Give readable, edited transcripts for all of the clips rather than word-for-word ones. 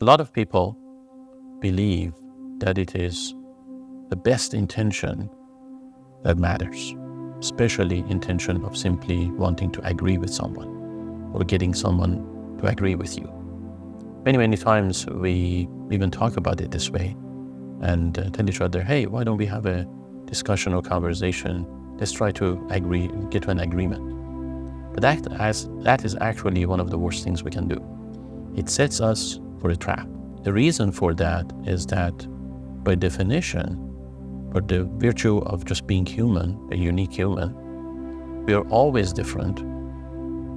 A lot of people believe that it is the best intention that matters, especially intention of simply wanting to agree with someone or getting someone to agree with you. Many times we even talk about it this way and tell each other, hey, why don't we have a discussion or conversation? Let's try to agree, get to an agreement. But that is actually one of the worst things we can do. It sets us for a trap. The reason for that is that by definition, for the virtue of just being human, a unique human, we are always different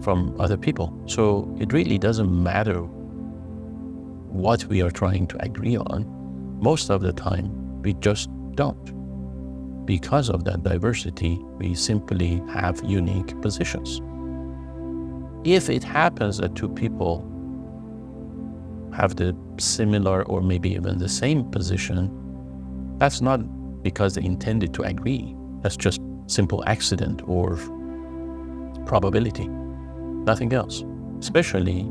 from other people. So it really doesn't matter what we are trying to agree on. Most of the time, we just don't. Because of that diversity, we simply have unique positions. If it happens that two people have the similar or maybe even the same position, that's not because they intended to agree. That's just simple accident or probability, nothing else. Especially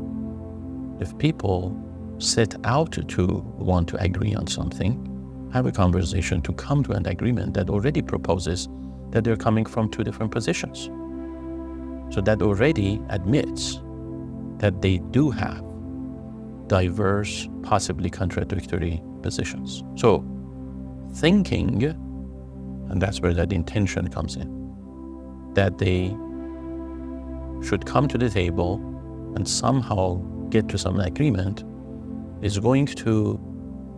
if people set out to want to agree on something, have a conversation to come to an agreement that already proposes that they're coming from two different positions. So that already admits that they do have diverse, possibly contradictory positions. So thinking, and that's where that intention comes in, that they should come to the table and somehow get to some agreement is going to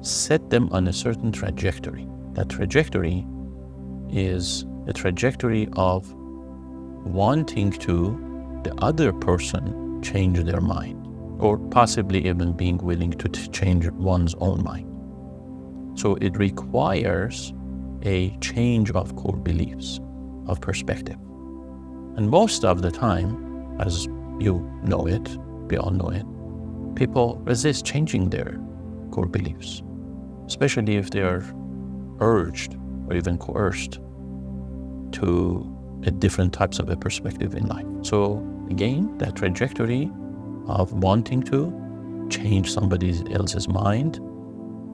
set them on a certain trajectory. That trajectory is a trajectory of wanting to the other person change their mind, or possibly even being willing to change one's own mind. So it requires a change of core beliefs, of perspective. And most of the time, as you know it, we all know it, people resist changing their core beliefs, especially if they are urged or even coerced to a different types of a perspective in life. So again, that trajectory of wanting to change somebody else's mind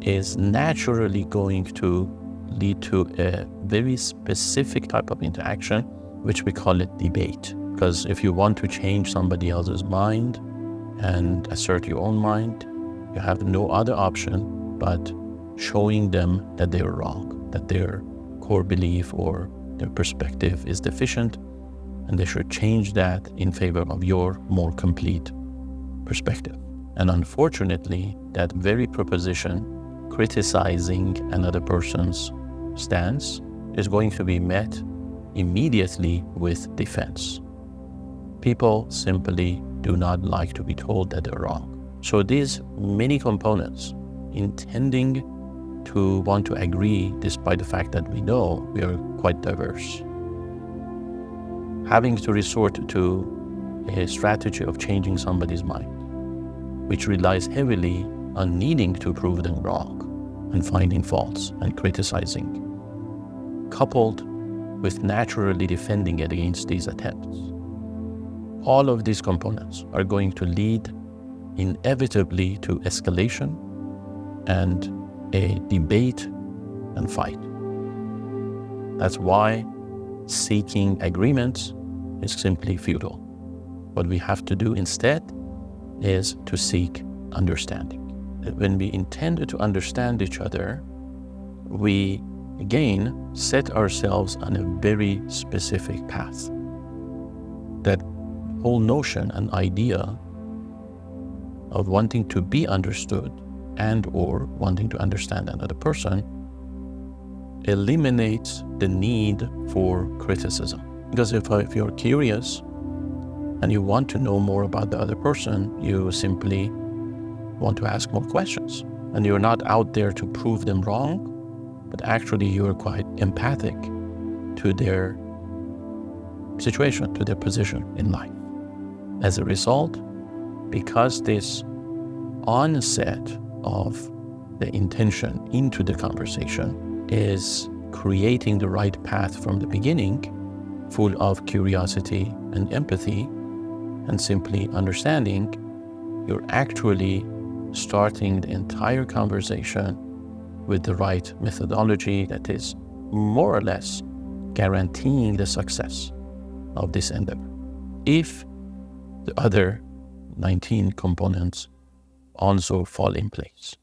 is naturally going to lead to a very specific type of interaction, which we call it debate. Because if you want to change somebody else's mind and assert your own mind, you have no other option but showing them that they're wrong, that their core belief or their perspective is deficient, and they should change that in favor of your more complete perspective. And unfortunately, that very proposition, criticizing another person's stance, is going to be met immediately with defense. People simply do not like to be told that they're wrong. So these many components, intending to want to agree despite the fact that we know we are quite diverse, having to resort to a strategy of changing somebody's mind, which relies heavily on needing to prove them wrong and finding faults and criticizing, coupled with naturally defending it against these attempts. All of these components are going to lead inevitably to escalation and a debate and fight. That's why seeking agreements is simply futile. What we have to do instead is to seek understanding. When we intend to understand each other, we again set ourselves on a very specific path. That whole notion and idea of wanting to be understood and or wanting to understand another person eliminates the need for criticism. Because if you're curious and you want to know more about the other person, you simply want to ask more questions. And you're not out there to prove them wrong, but actually you're quite empathic to their situation, to their position in life. As a result, because this onset of the intention into the conversation is creating the right path from the beginning, full of curiosity and empathy and simply understanding, you're actually starting the entire conversation with the right methodology that is more or less guaranteeing the success of this endeavor. If the other 19 components also fall in place.